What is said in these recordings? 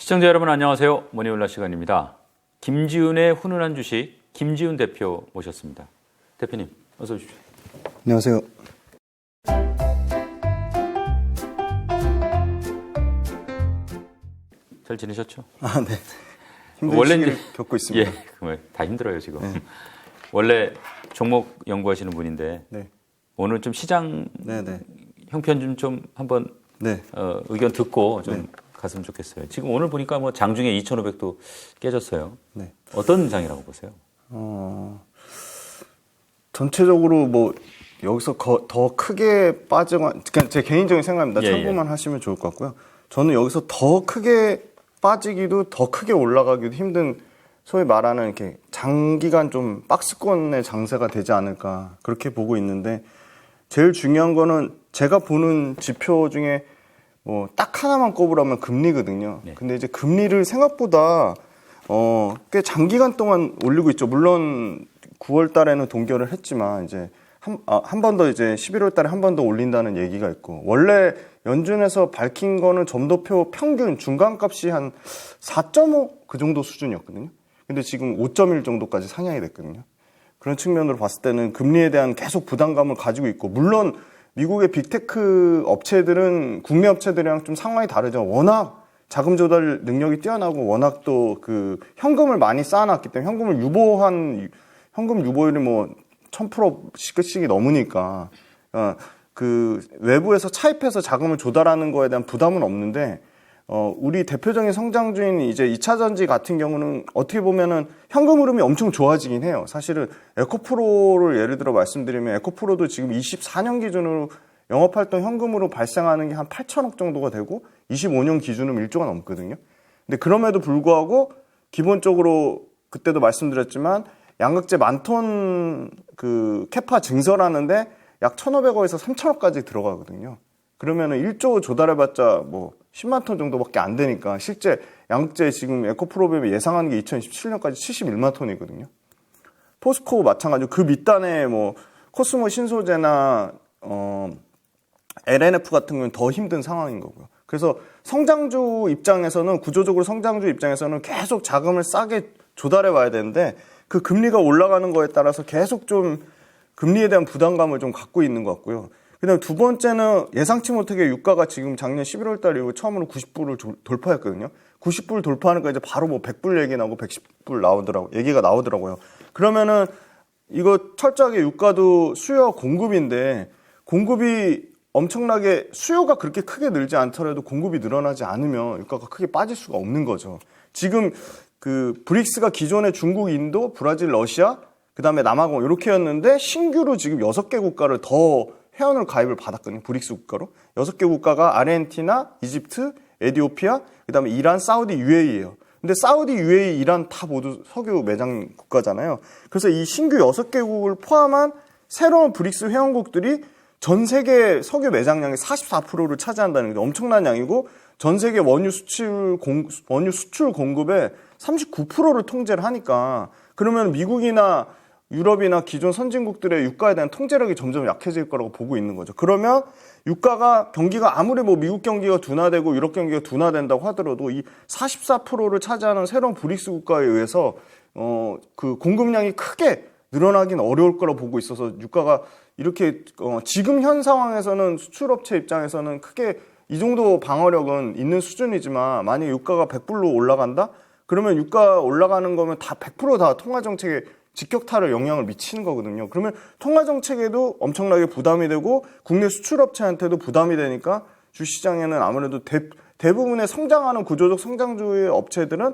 시청자 여러분 안녕하세요. 모니올라 시간입니다. 김지훈의 훈훈한 주식 김지훈 대표 모셨습니다. 대표님 어서 오십시오. 안녕하세요. 잘 지내셨죠? 아, 네. 힘든 시기를 겪고 있습니다. 예, 다 힘들어요 지금. 네. 원래 종목 연구하시는 분인데 네. 오늘 좀 시장 형편 좀 한번 의견 듣고 좀 갔으면 좋겠어요. 지금 오늘 보니까 뭐 장중에 2,500도 깨졌어요. 네. 어떤 장이라고 보세요? 전체적으로 뭐 여기서 더 크게 빠지건 그냥 제 개인적인 생각입니다. 참고만 하시면 좋을 것 같고요. 저는 여기서 더 크게 빠지기도 더 크게 올라가기도 힘든 소위 말하는 이렇게 장기간 좀 박스권의 장세가 되지 않을까 그렇게 보고 있는데 제일 중요한 거는 제가 보는 지표 중에 뭐 딱 하나만 꼽으라면 금리거든요. 네. 근데 이제 금리를 생각보다 꽤 장기간 동안 올리고 있죠. 물론 9월 달에는 동결을 했지만 이제 한 번 더 이제 11월 달에 한 번 더 올린다는 얘기가 있고 원래 연준에서 밝힌 거는 점도표 평균 중간값이 한 4.5 그 정도 수준이었거든요. 근데 지금 5.1 정도까지 상향이 됐거든요. 그런 측면으로 봤을 때는 금리에 대한 계속 부담감을 가지고 있고 물론 미국의 빅테크 업체들은 국내 업체들이랑 좀 상황이 다르죠. 워낙 자금 조달 능력이 뛰어나고 워낙 또 그 현금을 많이 쌓아놨기 때문에 현금 유보율이 뭐 1000%씩이 넘으니까 그 외부에서 차입해서 자금을 조달하는 거에 대한 부담은 없는데 우리 대표적인 성장주인 이제 2차전지 같은 경우는 어떻게 보면은 현금 흐름이 엄청 좋아지긴 해요. 사실은 에코프로를 예를 들어 말씀드리면 에코프로도 지금 24년 기준으로 영업활동 현금으로 발생하는 게 한 8천억 정도가 되고 25년 기준으로 1조가 넘거든요. 근데 그럼에도 불구하고 기본적으로 그때도 말씀드렸지만 양극재 만톤 그 캐파 증설하는데 약 1,500억에서 3,000억까지 들어가거든요. 그러면은 1조 조달해봤자 뭐 10만 톤 정도밖에 안 되니까 실제 양극재 지금 에코프로비엠이 예상하는 게 2017년까지 71만 톤이거든요. 포스코 마찬가지로 그 밑단에 뭐 코스모 신소재나 LNF 같은 경우는 더 힘든 상황인 거고요. 그래서 성장주 입장에서는 구조적으로 성장주 입장에서는 계속 자금을 싸게 조달해 와야 되는데 그 금리가 올라가는 거에 따라서 계속 좀 금리에 대한 부담감을 좀 갖고 있는 것 같고요. 그다음에 두 번째는 예상치 못하게 유가가 지금 작년 11월 달 이후 처음으로 90불을 돌파했거든요. 90불 돌파하니까 이제 바로 뭐 100불 얘기 나오고 110불 얘기가 나오더라고요. 그러면은 이거 철저하게 유가도 수요와 공급인데 공급이 엄청나게 수요가 그렇게 크게 늘지 않더라도 공급이 늘어나지 않으면 유가가 크게 빠질 수가 없는 거죠. 지금 그 브릭스가 기존의 중국, 인도, 브라질, 러시아, 그다음에 남아공 이렇게였는데 신규로 지금 6개 국가를 더 회원을 가입을 받았거든요. 브릭스 국가로. 6개 국가가 아르헨티나, 이집트, 에티오피아, 그다음에 이란, 사우디, UAE예요. 근데 사우디, UAE, 이란 다 모두 석유 매장 국가잖아요. 그래서 이 신규 6개국을 포함한 새로운 브릭스 회원국들이 전 세계 석유 매장량의 44%를 차지한다는 게 엄청난 양이고 전 세계 원유 수출 공급의 39%를 통제를 하니까 그러면 미국이나 유럽이나 기존 선진국들의 유가에 대한 통제력이 점점 약해질 거라고 보고 있는 거죠. 그러면 유가가 경기가 아무리 뭐 미국 경기가 둔화되고 유럽 경기가 둔화된다고 하더라도 이 44%를 차지하는 새로운 브릭스 국가에 의해서 그 공급량이 크게 늘어나긴 어려울 거라고 보고 있어서 유가가 이렇게 지금 현 상황에서는 수출업체 입장에서는 크게 이 정도 방어력은 있는 수준이지만 만약에 유가가 100불로 올라간다? 그러면 유가 올라가는 거면 다 100% 다 통화정책에 직격탄을 영향을 미치는 거거든요. 그러면 통화정책에도 엄청나게 부담이 되고 국내 수출업체한테도 부담이 되니까 주시장에는 아무래도 대부분의 성장하는 구조적 성장주의 업체들은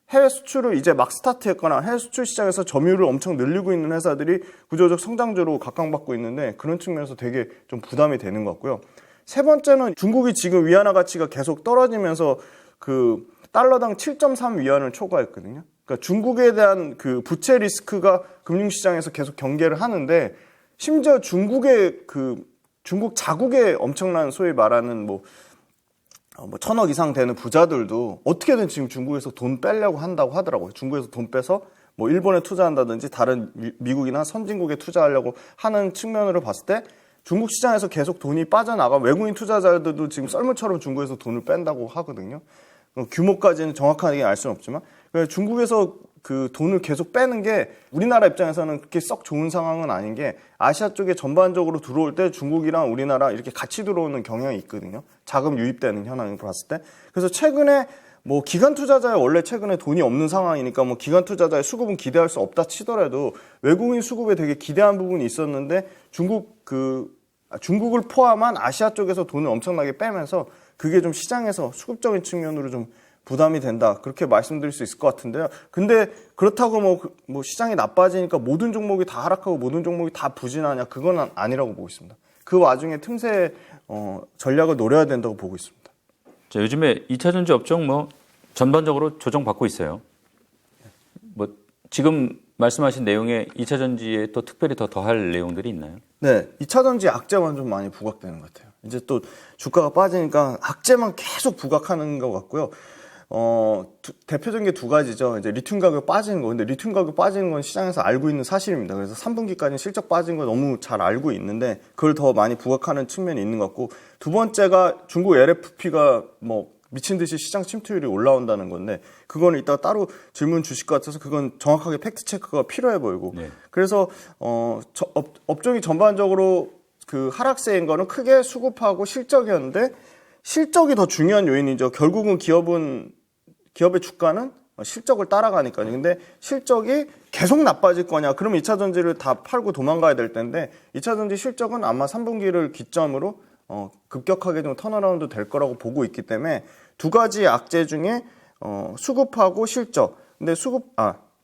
해외 수출을 이제 막 스타트했거나 해외 수출 시장에서 점유율을 엄청 늘리고 있는 회사들이 구조적 성장주로 각광받고 있는데 그런 측면에서 되게 좀 부담이 되는 것 같고요. 세 번째는 중국이 지금 위안화 가치가 계속 떨어지면서 그 달러당 7.3 위안을 초과했거든요. 그러니까 중국에 대한 그 부채 리스크가 금융시장에서 계속 경계를 하는데 심지어 중국 자국의 엄청난 소위 말하는 뭐 1,000억 이상 되는 부자들도 어떻게든 지금 중국에서 돈 빼려고 한다고 하더라고요. 중국에서 돈 빼서 뭐 일본에 투자한다든지 다른 미국이나 선진국에 투자하려고 하는 측면으로 봤을 때 중국 시장에서 계속 돈이 빠져나가 외국인 투자자들도 지금 썰물처럼 중국에서 돈을 뺀다고 하거든요. 규모까지는 정확하게 알 수는 없지만 중국에서 그 돈을 계속 빼는 게 우리나라 입장에서는 그렇게 썩 좋은 상황은 아닌 게 아시아 쪽에 전반적으로 들어올 때 중국이랑 우리나라 이렇게 같이 들어오는 경향이 있거든요. 자금 유입되는 현황을 봤을 때. 그래서 최근에 뭐 기관 투자자에 원래 최근에 돈이 없는 상황이니까 뭐 기관 투자자의 수급은 기대할 수 없다 치더라도 외국인 수급에 되게 기대한 부분이 있었는데 중국을 포함한 아시아 쪽에서 돈을 엄청나게 빼면서 그게 좀 시장에서 수급적인 측면으로 좀 부담이 된다. 그렇게 말씀드릴 수 있을 것 같은데요. 근데 그렇다고 뭐 시장이 나빠지니까 모든 종목이 다 하락하고 모든 종목이 다 부진하냐? 그건 아니라고 보고 있습니다. 그 와중에 틈새 전략을 노려야 된다고 보고 있습니다. 자, 요즘에 2차 전지 업종 뭐 전반적으로 조정받고 있어요. 뭐 지금 말씀하신 내용에 2차 전지에 또 특별히 더할 내용들이 있나요? 네, 2차 전지 악재만 좀 많이 부각되는 것 같아요. 이제 또 주가가 빠지니까 악재만 계속 부각하는 것 같고요. 대표적인 게 두 가지죠. 이제 리튬 가격 빠지는 거. 근데 리튬 가격 빠지는 건 시장에서 알고 있는 사실입니다. 그래서 3분기까지는 실적 빠진 거 너무 잘 알고 있는데 그걸 더 많이 부각하는 측면이 있는 것 같고 두 번째가 중국 LFP가 뭐 미친 듯이 시장 침투율이 올라온다는 건데 그거는 이따 따로 질문 주실 것 같아서 그건 정확하게 팩트 체크가 필요해 보이고 네. 그래서 업종이 전반적으로 그 하락세인 거는 크게 수급하고 실적이었는데 실적이 더 중요한 요인이죠. 결국은 기업의 주가는 실적을 따라가니까요. 근데 실적이 계속 나빠질 거냐? 그러면 2차 전지를 다 팔고 도망가야 될 텐데 2차 전지 실적은 아마 3분기를 기점으로 급격하게 좀 턴어라운드 될 거라고 보고 있기 때문에 두 가지 악재 중에 수급하고 실적. 근데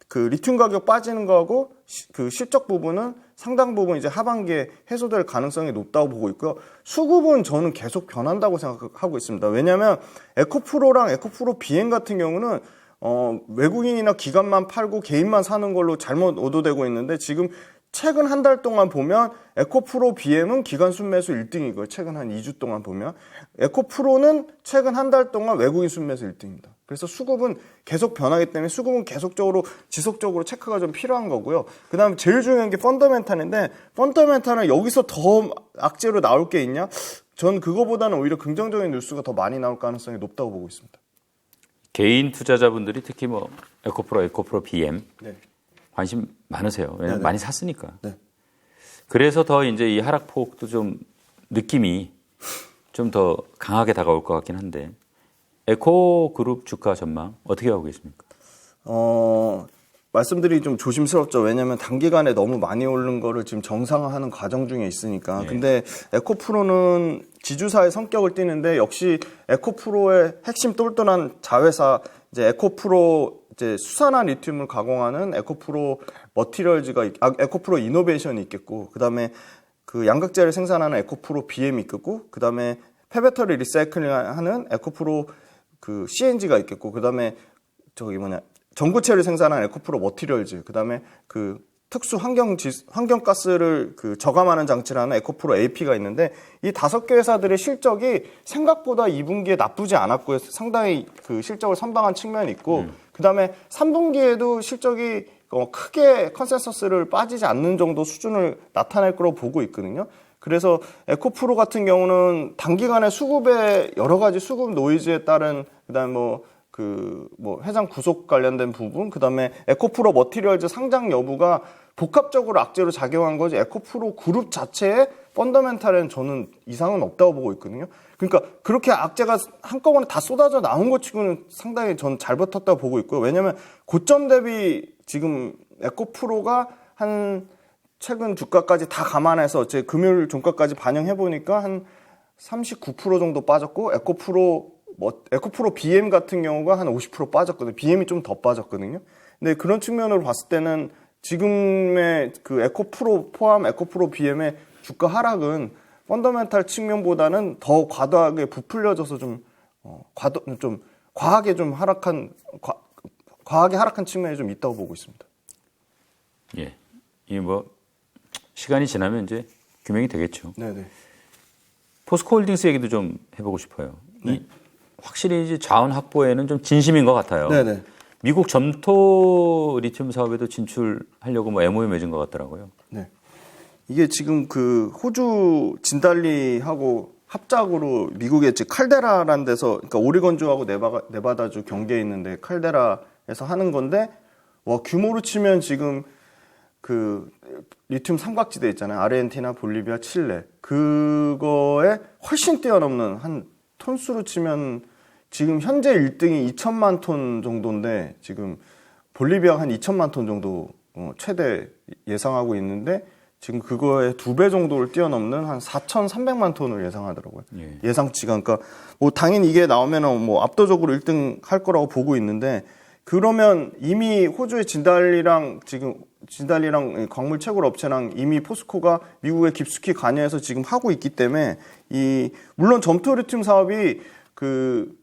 그 리튬 가격 빠지는 거하고 그 실적 부분은 상당 부분 이제 하반기에 해소될 가능성이 높다고 보고 있고요. 수급은 저는 계속 변한다고 생각하고 있습니다. 왜냐하면 에코프로랑 에코프로 BM 같은 경우는 외국인이나 기관만 팔고 개인만 사는 걸로 잘못 오도되고 있는데 지금 최근 한 달 동안 보면 에코프로 BM은 기관 순매수 1등이고요. 최근 한 2주 동안 보면 에코프로는 최근 한 달 동안 외국인 순매수 1등입니다. 그래서 수급은 계속 변하기 때문에 수급은 계속적으로 지속적으로 체크가 좀 필요한 거고요. 그다음에 제일 중요한 게 펀더멘탈인데 펀더멘탈은 여기서 더 악재로 나올 게 있냐? 전 그거보다는 오히려 긍정적인 뉴스가 더 많이 나올 가능성이 높다고 보고 있습니다. 개인 투자자분들이 특히 뭐 에코프로 BM 네. 관심 많으세요. 왜냐하면 네네. 많이 샀으니까. 네. 그래서 더 이제 이 하락폭도 좀 느낌이 좀 더 강하게 다가올 것 같긴 한데 에코그룹 주가 전망 어떻게 하고 계십니까? 말씀드리기 좀 조심스럽죠. 왜냐하면 단기간에 너무 많이 오른 거를 지금 정상화하는 과정 중에 있으니까. 네. 근데 에코프로는 지주사의 성격을 띠는데 역시 에코프로의 핵심 똘똘한 자회사 이제 에코프로 이제 수산화 리튬을 가공하는 에코프로 머티리얼즈가 에코프로 이노베이션이 있겠고 그다음에 그 양극재를 생산하는 에코프로 BM이 있겠고 그다음에 폐배터리 리사이클링하는 에코프로 그 CNG가 있겠고 그다음에 전구체를 생산하는 에코프로 머티리얼즈 그다음에 그 특수 환경가스를 그 저감하는 장치를 하는 에코프로 AP가 있는데 이 5개 회사들의 실적이 생각보다 2분기에 나쁘지 않았고요. 상당히 그 실적을 선방한 측면이 있고 그다음에 3분기에도 실적이 크게 컨센서스를 빠지지 않는 정도 수준을 나타낼 거로 보고 있거든요. 그래서 에코프로 같은 경우는 단기간에 수급에 여러 가지 수급 노이즈에 따른 그다음에 해상 구속 관련된 부분, 그다음에 에코프로 머티리얼즈 상장 여부가 복합적으로 악재로 작용한 거지 에코프로 그룹 자체의 펀더멘탈에는 저는 이상은 없다고 보고 있거든요. 그러니까 그렇게 악재가 한꺼번에 다 쏟아져 나온 것 치고는 상당히 전 잘 버텼다고 보고 있고요. 왜냐하면 고점 대비 지금 에코프로가 한 최근 주가까지 다 감안해서 제 금요일 종가까지 반영해 보니까 한 39% 정도 빠졌고 에코프로 BM 같은 경우가 한 50% 빠졌거든요. BM이 좀 더 빠졌거든요. 근데 그런 측면으로 봤을 때는 지금의 그 에코프로 포함 에코프로 BM의 주가 하락은 펀더멘탈 측면보다는 더 과도하게 부풀려져서 좀 과하게 하락한 측면이 좀 있다고 보고 있습니다. 예, 이 시간이 지나면 이제 규명이 되겠죠. 네네. 포스코홀딩스 얘기도 좀 해보고 싶어요. 네. 확실히 이제 자원 확보에는 좀 진심인 것 같아요. 네네. 미국 점토 리튬 사업에도 진출하려고 MOU 맺은 것 같더라고요. 네. 이게 지금 그 호주 진달리하고 합작으로 미국의 칼데라라는 데서, 그러니까 오리건주하고 네바다주 경계에 있는데 칼데라에서 하는 건데, 와, 규모로 치면 지금 그 리튬 삼각지대 있잖아요. 아르헨티나, 볼리비아, 칠레. 그거에 훨씬 뛰어넘는, 한 톤수로 치면 지금 현재 1등이 2천만 톤 정도인데, 지금 볼리비아가 한 2천만 톤 정도 최대 예상하고 있는데, 지금 그거의 2배 정도를 뛰어넘는 한 4,300만 ton을 예상하더라고요. 예. 예상치가. 그러니까 뭐 당연히 이게 나오면은 뭐 압도적으로 1등 할 거라고 보고 있는데, 그러면 이미 호주의 진달리랑 광물 채굴 업체랑 이미 포스코가 미국에 깊숙이 관여해서 지금 하고 있기 때문에, 물론 점토 리튬 사업이 그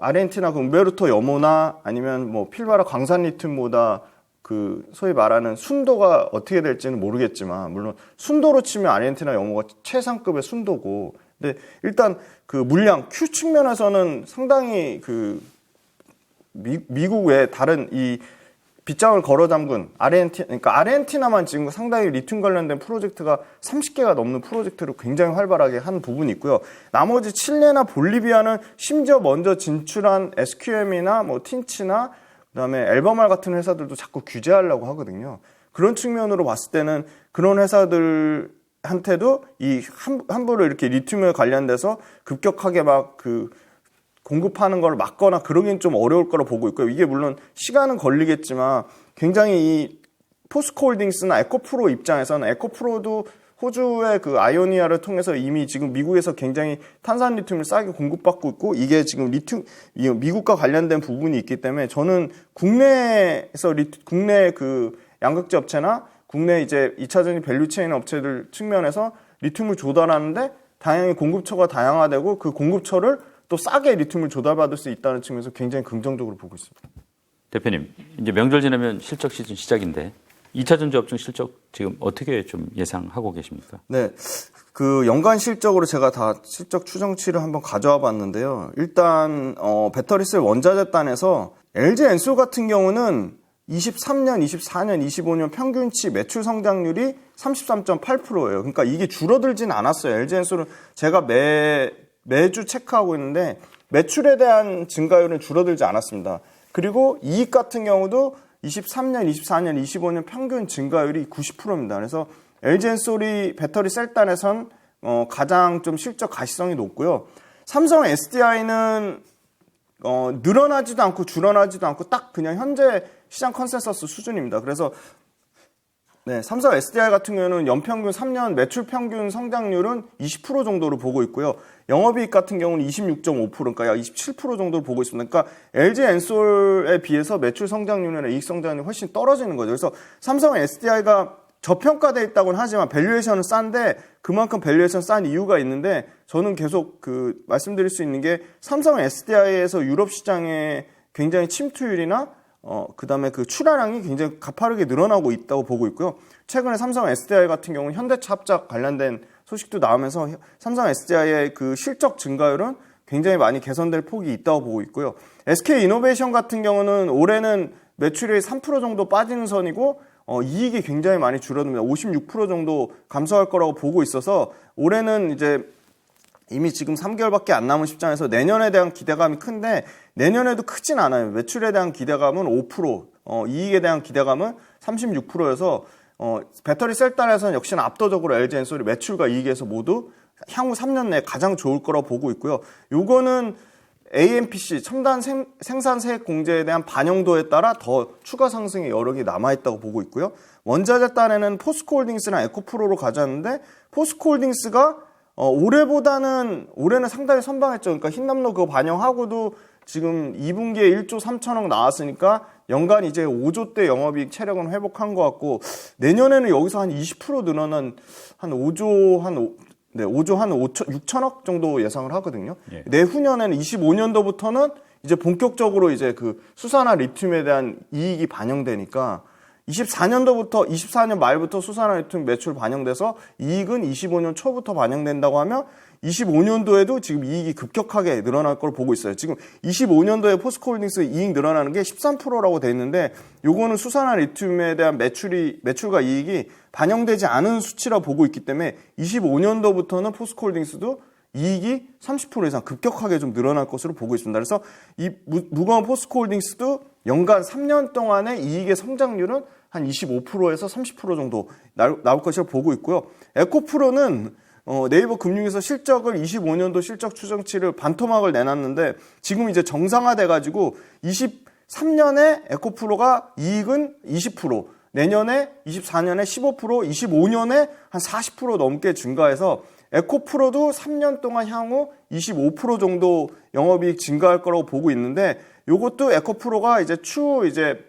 아르헨티나 그 움베르토 여모나 아니면 뭐 필바라 광산 리튬보다 그 소위 말하는 순도가 어떻게 될지는 모르겠지만, 물론 순도로 치면 아르헨티나 영어가 최상급의 순도고, 근데 일단 그 물량 Q 측면에서는 상당히 그 미국 외 다른 이 빗장을 걸어 잠근 그러니까 아르헨티나만 지금 상당히 리튬 관련된 프로젝트가 30개가 넘는 프로젝트를 굉장히 활발하게 한 부분이 있고요. 나머지 칠레나 볼리비아는 심지어 먼저 진출한 SQM이나 뭐 틴치나 그다음에 엘버말 같은 회사들도 자꾸 규제하려고 하거든요. 그런 측면으로 봤을 때는 그런 회사들한테도 이 함부로 이렇게 리튬에 관련돼서 급격하게 막 그 공급하는 걸 막거나 그러긴 좀 어려울 거라 보고 있고요. 이게 물론 시간은 걸리겠지만 굉장히 이 포스코홀딩스나 에코프로 입장에서는, 에코프로도 호주의 그 아이오니아를 통해서 이미 지금 미국에서 굉장히 탄산 리튬을 싸게 공급받고 있고, 이게 지금 미국과 관련된 부분이 있기 때문에, 저는 국내에서 국내 그 양극재 업체나 국내 이제 2차전지 밸류체인 업체들 측면에서 리튬을 조달하는데 다양히 공급처가 다양화되고, 그 공급처를 또 싸게 리튬을 조달받을 수 있다는 측면에서 굉장히 긍정적으로 보고 있습니다. 대표님, 이제 명절 지나면 실적 시즌 시작인데 2차 전지 업종 실적 지금 어떻게 좀 예상하고 계십니까? 네, 그 연간 실적으로 제가 다 실적 추정치를 한번 가져와 봤는데요. 일단 배터리셀 원자재 단에서 LG 엔솔 같은 경우는 23년, 24년, 25년 평균치 매출 성장률이 33.8%예요. 그러니까 이게 줄어들진 않았어요. LG 엔솔은 제가 매주 체크하고 있는데 매출에 대한 증가율은 줄어들지 않았습니다. 그리고 이익 같은 경우도 23년, 24년, 25년 평균 증가율이 90%입니다. 그래서 LG엔솔이 배터리 셀단에선 가장 좀 실적 가시성이 높고요. 삼성 SDI는 늘어나지도 않고 줄어나지도 않고 딱 그냥 현재 시장 컨센서스 수준입니다. 그래서 네, 삼성 SDI 같은 경우는 연평균 3년 매출 평균 성장률은 20% 정도로 보고 있고요. 영업이익 같은 경우는 26.5%, 그러니까 약 27% 정도로 보고 있습니다. 그러니까 LG 엔솔에 비해서 매출 성장률이나 이익 성장률이 훨씬 떨어지는 거죠. 그래서 삼성 SDI가 저평가되어 있다고는 하지만 밸류에이션은 싼데, 그만큼 밸류에이션 싼 이유가 있는데, 저는 계속 말씀드릴 수 있는 게 삼성 SDI에서 유럽 시장에 굉장히 침투율이나 그다음에 그 출하량이 굉장히 가파르게 늘어나고 있다고 보고 있고요. 최근에 삼성 SDI 같은 경우는 현대차 합작 관련된 소식도 나오면서 삼성 SDI의 그 실적 증가율은 굉장히 많이 개선될 폭이 있다고 보고 있고요. SK 이노베이션 같은 경우는 올해는 매출이 3% 정도 빠지는 선이고, 이익이 굉장히 많이 줄어듭니다. 56% 정도 감소할 거라고 보고 있어서, 올해는 이제 이미 지금 3개월밖에 안 남은 시점에서 내년에 대한 기대감이 큰데, 내년에도 크진 않아요. 매출에 대한 기대감은 5%, 이익에 대한 기대감은 36%여서 배터리 셀단에서는 역시나 압도적으로 LG 엔솔이 매출과 이익에서 모두 향후 3년 내에 가장 좋을 거라고 보고 있고요. 요거는 AMPC 첨단 생산세액 공제에 대한 반영도에 따라 더 추가 상승의 여력이 남아있다고 보고 있고요. 원자재 단에는 포스코홀딩스나 에코프로로 가져왔는데, 포스코홀딩스가 올해는 상당히 선방했죠. 그러니까 흰남노 그거 반영하고도 지금 2분기에 1조 3천억 나왔으니까 연간 이제 5조대 영업이익 체력은 회복한 것 같고, 내년에는 여기서 한 20% 늘어난 한 5조 한 6천억 정도 예상을 하거든요. 예. 내후년에는 25년도부터는 이제 본격적으로 이제 그 수산화 리튬에 대한 이익이 반영되니까, 24년 말부터 수산화 리튬 매출 반영돼서 이익은 25년 초부터 반영된다고 하면 25년도에도 지금 이익이 급격하게 늘어날 걸 보고 있어요. 지금 25년도에 포스코홀딩스 이익 늘어나는 게 13%라고 돼 있는데, 요거는 수산화 리튬에 대한 매출과 이익이 반영되지 않은 수치라 보고 있기 때문에 25년도부터는 포스코홀딩스도 이익이 30% 이상 급격하게 좀 늘어날 것으로 보고 있습니다. 그래서 이 무거운 포스코홀딩스도 연간 3년 동안의 이익의 성장률은 한 25%에서 30% 정도 나올 것이라고 보고 있고요. 에코프로는 네이버 금융에서 실적을 25년도 실적 추정치를 반토막을 내놨는데 지금 이제 정상화돼가지고 23년에 에코프로가 이익은 20%, 내년에 24년에 15%, 25년에 한 40% 넘게 증가해서 에코프로도 3년 동안 향후 25% 정도 영업이익 증가할 거라고 보고 있는데 요것도 에코프로가 이제 추후 이제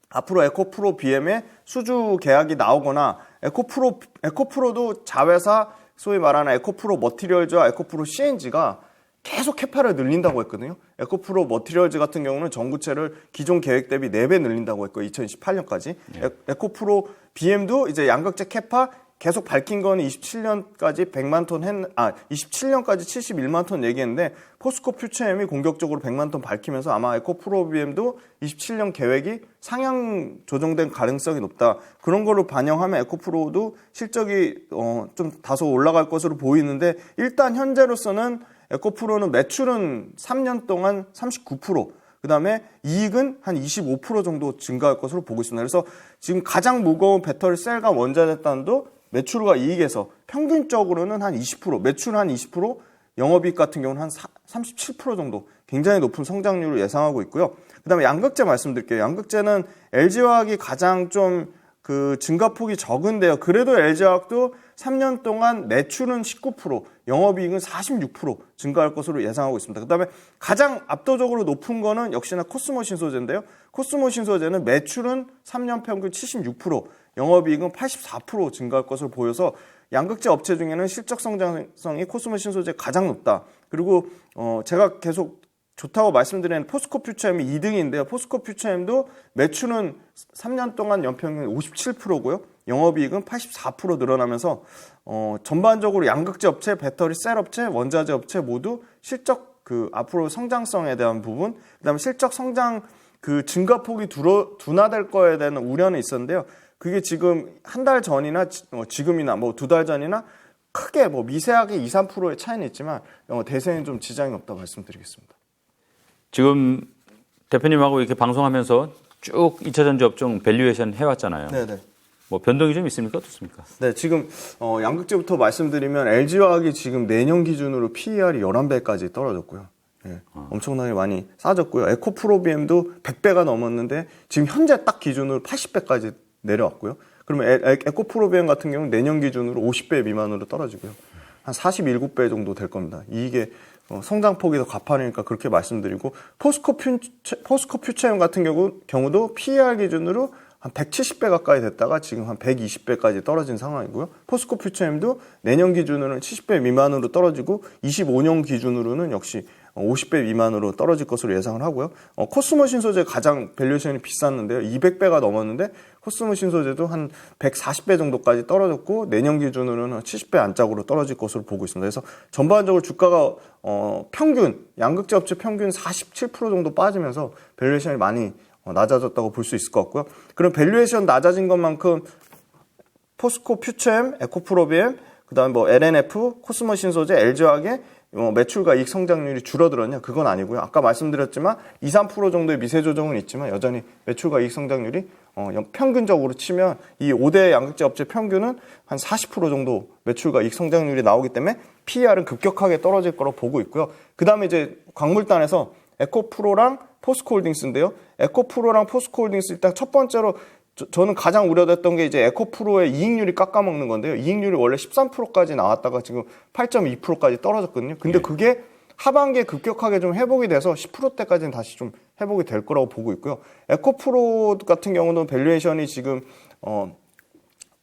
앞으로 에코프로 BM의 수주 계약이 나오거나 에코프로도 자회사 소위 말하는 에코프로 머티리얼즈와 에코프로 CNG가 계속 캐파를 늘린다고 했거든요. 에코프로 머티리얼즈 같은 경우는 전구체를 기존 계획 대비 4배 늘린다고 했고 2028년까지. 에코프로 BM도 이제 양극재 캐파 계속 밝힌 거는 27년까지 100만 톤 27년까지 71만 톤 얘기했는데 포스코 퓨처엠이 공격적으로 100만 톤 밝히면서 아마 에코프로 BM도 27년 계획이 상향 조정된 가능성이 높다. 그런 거를 반영하면 에코프로도 실적이 좀 다소 올라갈 것으로 보이는데 일단 현재로서는 에코프로는 매출은 3년 동안 39%, 그 다음에 이익은 한 25% 정도 증가할 것으로 보고 있습니다. 그래서 지금 가장 무거운 배터리 셀과 원자재단도 매출과 이익에서 평균적으로는 한 20%, 매출 한 20%, 영업이익 같은 경우는 한 37% 정도 굉장히 높은 성장률을 예상하고 있고요. 그 다음에 양극재 말씀드릴게요. 양극재는 LG화학이 가장 좀 그 증가폭이 적은데요. 그래도 LG화학도 3년 동안 매출은 19%, 영업이익은 46% 증가할 것으로 예상하고 있습니다. 그 다음에 가장 압도적으로 높은 거는 역시나 코스모 신소재인데요. 코스모 신소재는 매출은 3년 평균 76%, 영업이익은 84% 증가할 것으로 보여서 양극재 업체 중에는 실적 성장성이 코스모 신소재 가장 높다. 그리고 제가 계속 좋다고 말씀드리는 포스코 퓨처엠이 2등인데요. 포스코 퓨처엠도 매출은 3년 동안 연평균 57%고요. 영업이익은 84% 늘어나면서 전반적으로 양극재 업체, 배터리 셀 업체, 원자재 업체 모두 실적 앞으로 성장성에 대한 부분, 그다음에 실적 성장 증가폭이 둔화될 거에 대한 우려는 있었는데요. 그게 지금 한 달 전이나 지금이나 2달 전이나 크게 미세하게 2, 3%의 차이는 있지만 대세는 좀 지장이 없다고 말씀드리겠습니다. 지금 대표님하고 이렇게 방송하면서 쭉 2차 전지 업종 밸류에이션 해왔잖아요. 네네. 변동이 좀 있습니까? 어떻습니까? 네, 지금 양극재부터 말씀드리면 LG화학이 지금 내년 기준으로 PER이 11배까지 떨어졌고요. 네, 엄청나게 많이 싸졌고요. 에코프로비엠도 100배가 넘었는데 지금 현재 딱 기준으로 80배까지 내려왔고요. 그러면 에코프로비엠 같은 경우는 내년 기준으로 50배 미만으로 떨어지고요. 한 47배 정도 될 겁니다. 이게 성장폭이 더 가파르니까 그렇게 말씀드리고 포스코 퓨처엠 같은 경우도 PER 기준으로 한 170배 가까이 됐다가 지금 한 120배까지 떨어진 상황이고요. 포스코 퓨처엠도 내년 기준으로는 70배 미만으로 떨어지고 25년 기준으로는 역시 50배 미만으로 떨어질 것으로 예상을 하고요. 코스모 신소재 가장 밸류에이션이 비쌌는데요. 200배가 넘었는데 코스모 신소재도 한 140배 정도까지 떨어졌고 내년 기준으로는 70배 안짝으로 떨어질 것으로 보고 있습니다. 그래서 전반적으로 주가가 평균 양극재 업체 평균 47% 정도 빠지면서 밸류에이션이 많이 낮아졌다고 볼 수 있을 것 같고요. 그럼 밸류에이션 낮아진 것만큼 포스코 퓨처엠, 에코프로비엠, 그다음에 LNF, 코스모 신소재, LG화학의 매출과 이익 성장률이 줄어들었냐? 그건 아니고요. 아까 말씀드렸지만 2, 3% 정도의 미세 조정은 있지만 여전히 매출과 이익 성장률이 평균적으로 치면 이 5대 양극재 업체 평균은 한 40% 정도 매출과 이익 성장률이 나오기 때문에 PER은 급격하게 떨어질 거라고 보고 있고요. 그다음에 이제 광물단에서 에코프로랑 포스코홀딩스인데요. 에코프로랑 포스코홀딩스 일단 첫 번째로 저는 가장 우려됐던 게 이제 에코프로의 이익률이 깎아먹는 건데요. 이익률이 원래 13%까지 나왔다가 지금 8.2%까지 떨어졌거든요. 근데 그게 하반기에 급격하게 좀 회복이 돼서 10%대까지는 다시 좀 회복이 될 거라고 보고 있고요. 에코프로 같은 경우는 밸류에이션이 지금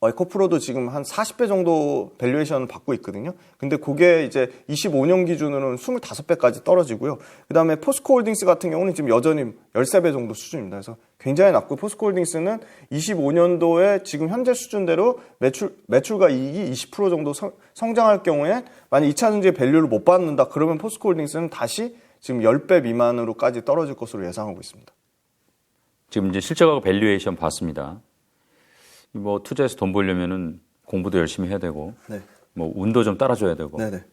에코프로도 지금 한 40배 정도 밸류에이션을 받고 있거든요. 근데 그게 이제 25년 기준으로는 25배까지 떨어지고요. 그 다음에 포스코홀딩스 같은 경우는 지금 여전히 13배 정도 수준입니다. 그래서 굉장히 낮고 포스코홀딩스는 25년도에 지금 현재 수준대로 매출과 이익이 20% 정도 성장할 경우에 만약 2차 전지의 밸류를 못 받는다 그러면 포스코홀딩스는 다시 지금 10배 미만으로까지 떨어질 것으로 예상하고 있습니다. 지금 이제 실적하고 밸류에이션 봤습니다. 투자해서 돈 벌려면은 공부도 열심히 해야 되고, 네. 운도 좀 따라줘야 되고. 네네.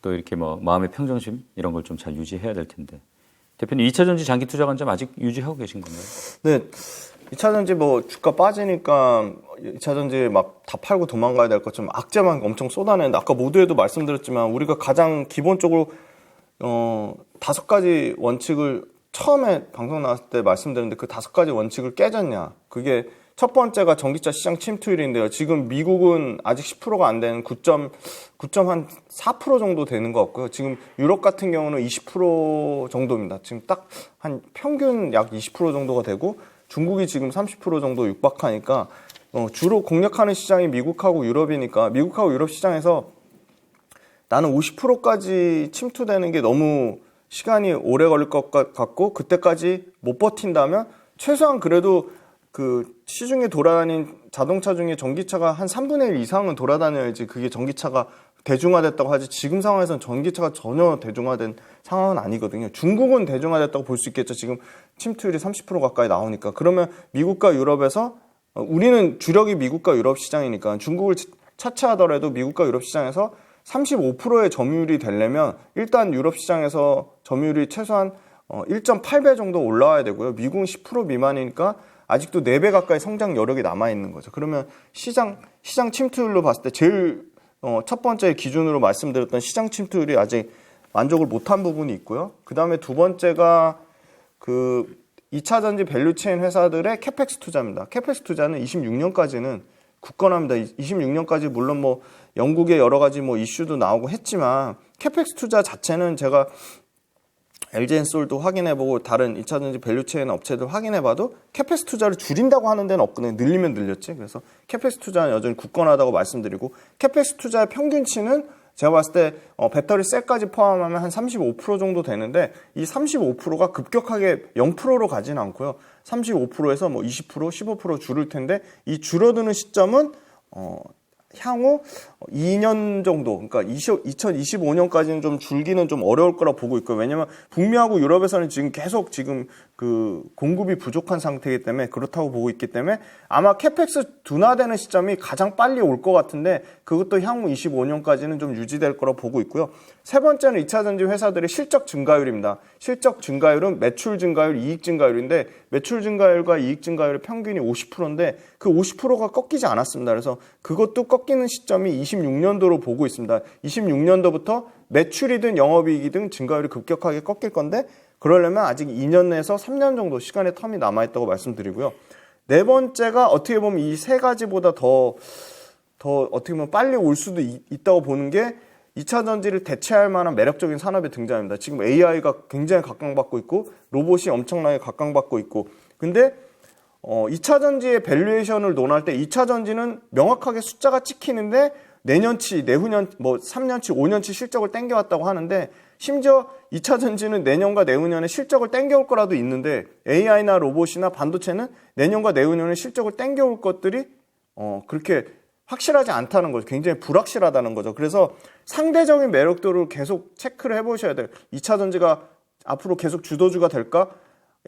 또 이렇게 뭐 마음의 평정심 이런 걸 좀 잘 유지해야 될 텐데. 대표님 2차 전지 장기 투자 관점 아직 유지하고 계신 건가요? 네. 2차 전지 뭐 주가 빠지니까 2차 전지 막 다 팔고 도망가야 될 것 좀 악재만 엄청 쏟아내는데 아까 모두에도 말씀드렸지만 우리가 가장 기본적으로 5가지 원칙을 처음에 방송 나왔을 때 말씀드렸는데 그 5가지 원칙을 깨졌냐. 그게 첫 번째가 전기차 시장 침투율인데요. 지금 미국은 아직 10%가 안 되는 9.4% 정도 되는 것 같고요. 지금 유럽 같은 경우는 20% 정도입니다. 지금 딱 한 평균 약 20% 정도가 되고 중국이 지금 30% 정도 육박하니까 주로 공략하는 시장이 미국하고 유럽이니까 미국하고 유럽 시장에서 나는 50%까지 침투되는 게 너무 시간이 오래 걸릴 것 같고 그때까지 못 버틴다면 최소한 그래도 그 시중에 돌아다닌 자동차 중에 전기차가 한 3분의 1 이상은 돌아다녀야지 그게 전기차가 대중화됐다고 하지 지금 상황에서는 전기차가 전혀 대중화된 상황은 아니거든요. 중국은 대중화됐다고 볼 수 있겠죠. 지금 침투율이 30% 가까이 나오니까. 그러면 미국과 유럽에서 우리는 주력이 미국과 유럽 시장이니까 중국을 차치하더라도 미국과 유럽 시장에서 35%의 점유율이 되려면 일단 유럽 시장에서 점유율이 최소한 1.8배 정도 올라와야 되고요. 미국은 10% 미만이니까 아직도 4배 가까이 성장 여력이 남아있는 거죠. 그러면 시장 침투율로 봤을 때 제일 첫 번째 기준으로 말씀드렸던 시장 침투율이 아직 만족을 못한 부분이 있고요. 그 다음에 두 번째가 그 2차 전지 밸류체인 회사들의 캐펙스 투자입니다. 캐펙스 투자는 26년까지는 굳건합니다. 26년까지 물론 뭐 영국의 여러 가지 뭐 이슈도 나오고 했지만 캐펙스 투자 자체는 제가 LG엔솔도 확인해보고 다른 2차 전지 밸류체인 업체들 확인해봐도 캐펙스 투자를 줄인다고 하는 데는 없거든요. 늘리면 늘렸지. 그래서 캐펙스 투자는 여전히 굳건하다고 말씀드리고 캐펙스 투자의 평균치는 제가 봤을 때 배터리 셀까지 포함하면 한 35% 정도 되는데 이 35%가 급격하게 0%로 가지는 않고요. 35%에서 뭐 20%, 15% 줄을 텐데 이 줄어드는 시점은 향후 2년 정도, 그러니까 2025년까지는 좀 줄기는 좀 어려울 거라 보고 있고요. 왜냐면 북미하고 유럽에서는 지금 계속 그 공급이 부족한 상태이기 때문에 그렇다고 보고 있기 때문에 아마 캐펙스 둔화되는 시점이 가장 빨리 올 것 같은데 그것도 향후 25년까지는 좀 유지될 거라 보고 있고요. 세 번째는 2차 전지 회사들의 실적 증가율입니다. 실적 증가율은 매출 증가율, 이익 증가율인데 매출 증가율과 이익 증가율의 평균이 50%인데 그 50%가 꺾이지 않았습니다. 그래서 그것도 꺾이는 시점이 26년도로 보고 있습니다. 26년도부터 매출이든 영업이익이든 증가율이 급격하게 꺾일 건데 그러려면 아직 2년 내에서 3년 정도 시간의 텀이 남아있다고 말씀드리고요. 네 번째가 어떻게 보면 이 세 가지보다 더 어떻게 보면 빨리 올 수도 있다고 보는 게 2차 전지를 대체할 만한 매력적인 산업의 등장입니다. 지금 AI가 굉장히 각광받고 있고 로봇이 엄청나게 각광받고 있고 근데 2차 전지의 밸류에이션을 논할 때 2차 전지는 명확하게 숫자가 찍히는데 내년치, 내후년, 뭐 3년치, 5년치 실적을 땡겨왔다고 하는데 심지어 2차 전지는 내년과 내후년에 실적을 땡겨올 거라도 있는데 AI나 로봇이나 반도체는 내년과 내후년에 실적을 땡겨올 것들이 그렇게 확실하지 않다는 거죠. 굉장히 불확실하다는 거죠. 그래서 상대적인 매력도를 계속 체크를 해보셔야 돼요. 2차 전지가 앞으로 계속 주도주가 될까?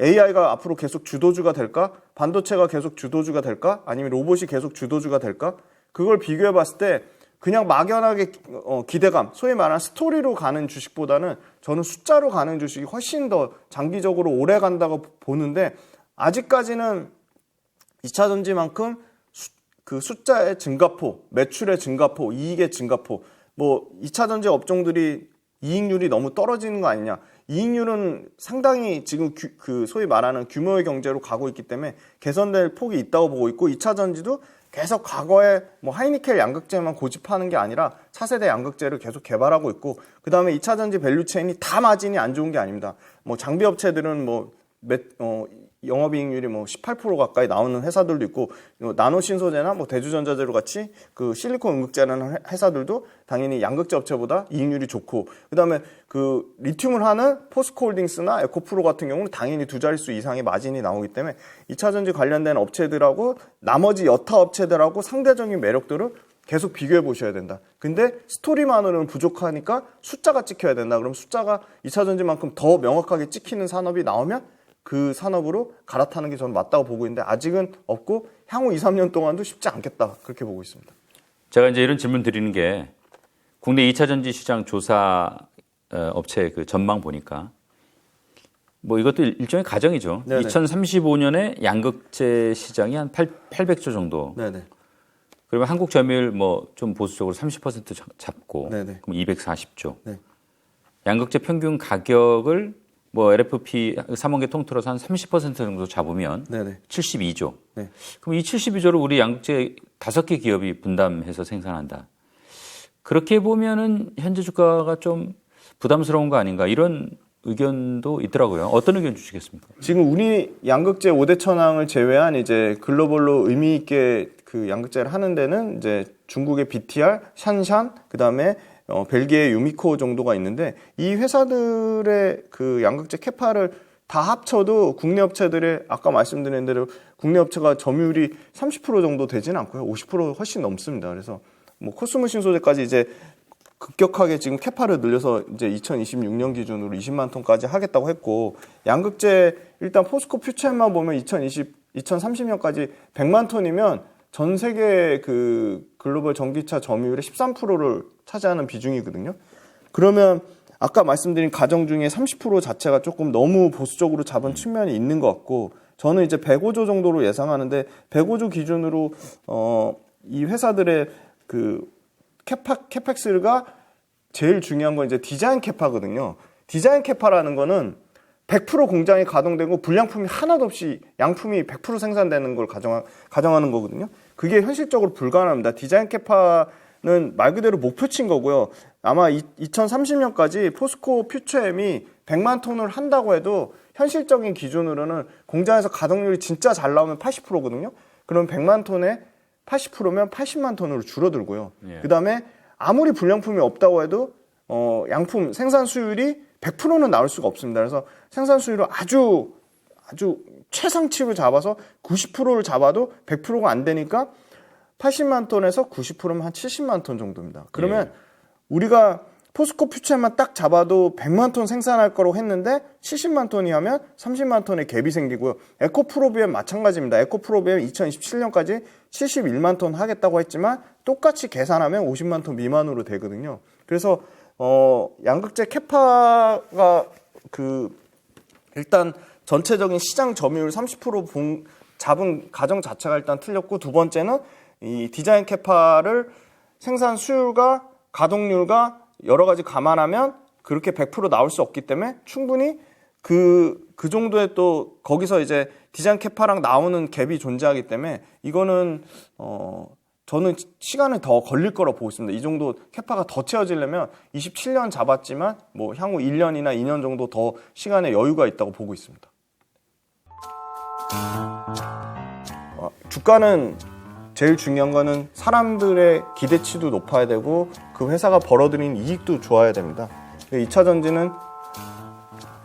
AI가 앞으로 계속 주도주가 될까? 반도체가 계속 주도주가 될까? 아니면 로봇이 계속 주도주가 될까? 그걸 비교해 봤을 때 그냥 막연하게 기대감, 소위 말하는 스토리로 가는 주식보다는 저는 숫자로 가는 주식이 훨씬 더 장기적으로 오래 간다고 보는데 아직까지는 2차 전지만큼 그 숫자의 증가포, 매출의 증가포, 이익의 증가포, 뭐 2차 전지 업종들이 이익률이 너무 떨어지는 거 아니냐. 이익률은 상당히 지금 그 소위 말하는 규모의 경제로 가고 있기 때문에 개선될 폭이 있다고 보고 있고 2차 전지도 계속 과거에 뭐 하이니켈 양극재만 고집하는 게 아니라 차세대 양극재를 계속 개발하고 있고 그 다음에 2차 전지 밸류체인이 다 마진이 안 좋은 게 아닙니다. 뭐 장비 업체들은 뭐 영업이익률이 뭐 18% 가까이 나오는 회사들도 있고 나노 신소재나 뭐 대주전자재로 같이 그 실리콘 응급제라는 회사들도 당연히 양극재 업체보다 이익률이 좋고 그다음에 그 리튬을 하는 포스코홀딩스나 에코프로 같은 경우는 당연히 두 자릿수 이상의 마진이 나오기 때문에 2차 전지 관련된 업체들하고 나머지 여타 업체들하고 상대적인 매력도를 계속 비교해 보셔야 된다. 근데 스토리만으로는 부족하니까 숫자가 찍혀야 된다. 그럼 숫자가 2차 전지만큼 더 명확하게 찍히는 산업이 나오면 그 산업으로 갈아타는 게 저는 맞다고 보고 있는데 아직은 없고 향후 2, 3년 동안도 쉽지 않겠다 그렇게 보고 있습니다. 제가 이제 이런 질문 드리는 게 국내 2차 전지 시장 조사 업체 그 전망 보니까 뭐 이것도 일종의 가정이죠. 네네. 2035년에 양극재 시장이 한 800조 정도. 네네. 그러면 한국 점유율 뭐 좀 보수적으로 30% 잡고 네네. 그럼 240조. 네. 양극재 평균 가격을 뭐 LFP 3원계 통틀어서 한 30% 정도 잡으면 네네. 72조. 네. 그럼 이 72조를 우리 양극재 5개 기업이 분담해서 생산한다. 그렇게 보면은 현재 주가가 좀 부담스러운 거 아닌가 이런 의견도 있더라고요. 어떤 의견 주시겠습니까? 지금 우리 양극재 5대 천왕을 제외한 이제 글로벌로 의미 있게 그 양극재를 하는 데는 이제 중국의 BTR, 샨샨, 그다음에 벨기에의 유미코 정도가 있는데 이 회사들의 그 양극재 캐파를 다 합쳐도 국내 업체들의 아까 말씀드린 대로 국내 업체가 점유율이 30% 정도 되지는 않고요. 50% 훨씬 넘습니다. 그래서 뭐 코스모 신소재까지 이제 급격하게 지금 캐파를 늘려서 이제 2026년 기준으로 20만 톤까지 하겠다고 했고 양극재 일단 포스코 퓨처엠만 보면 2030년까지 100만 톤이면 전 세계 그 글로벌 전기차 점유율의 13%를 차지하는 비중이거든요. 그러면 아까 말씀드린 가정 중에 30% 자체가 조금 너무 보수적으로 잡은 측면이 있는 것 같고 저는 이제 105조 정도로 예상하는데 105조 기준으로 이 회사들의 그 캐펙스가 제일 중요한 건 이제 디자인 캐파거든요. 디자인 캐파라는 거는 100% 공장이 가동되고 불량품이 하나도 없이 양품이 100% 생산되는 걸 가정하는 거거든요. 그게 현실적으로 불가능합니다. 디자인 캐파는 말 그대로 목표치인 거고요. 아마 2030년까지 포스코 퓨처엠이 100만 톤을 한다고 해도 현실적인 기준으로는 공장에서 가동률이 진짜 잘 나오면 80%거든요. 그럼 100만 톤에 80%면 80만 톤으로 줄어들고요. 예. 그다음에 아무리 불량품이 없다고 해도 양품 생산 수율이 100%는 나올 수가 없습니다. 그래서 생산 수율을 아주 최상치로 잡아서 90%를 잡아도 100%가 안 되니까 80만 톤에서 90%면 한 70만 톤 정도입니다. 그러면 예. 우리가 포스코 퓨처엠만 딱 잡아도 100만 톤 생산할 거라고 했는데 70만 톤이 하면 30만 톤의 갭이 생기고요. 에코프로비엠 마찬가지입니다. 에코프로비엠 2027년까지 71만 톤 하겠다고 했지만 똑같이 계산하면 50만 톤 미만으로 되거든요. 그래서 양극재 캐파가 일단 전체적인 시장 점유율 30% 잡은 가정 자체가 일단 틀렸고 두 번째는 이 디자인 캐파를 생산 수율과 가동률과 여러 가지 감안하면 그렇게 100% 나올 수 없기 때문에 충분히 그 정도의 또 거기서 이제 디자인 캐파랑 나오는 갭이 존재하기 때문에 이거는 저는 시간이 더 걸릴 거라고 보고 있습니다. 이 정도 캐파가 더 채워지려면 27년 잡았지만 뭐 향후 1년이나 2년 정도 더 시간의 여유가 있다고 보고 있습니다. 주가는 제일 중요한 거는 사람들의 기대치도 높아야 되고 그 회사가 벌어들인 이익도 좋아야 됩니다. 2차 전지는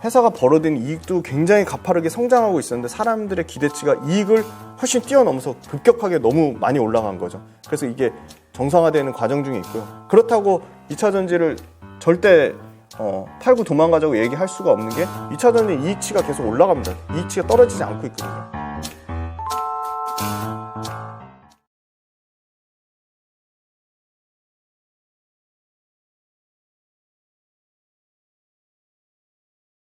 회사가 벌어들인 이익도 굉장히 가파르게 성장하고 있었는데 사람들의 기대치가 이익을 훨씬 뛰어넘어서 급격하게 너무 많이 올라간 거죠. 그래서 이게 정상화되는 과정 중에 있고요. 그렇다고 2차 전지를 절대 팔고 도망가자고 얘기할 수가 없는 게 2차 전지 이익치가 계속 올라갑니다. 이익치가 떨어지지 않고 있거든요.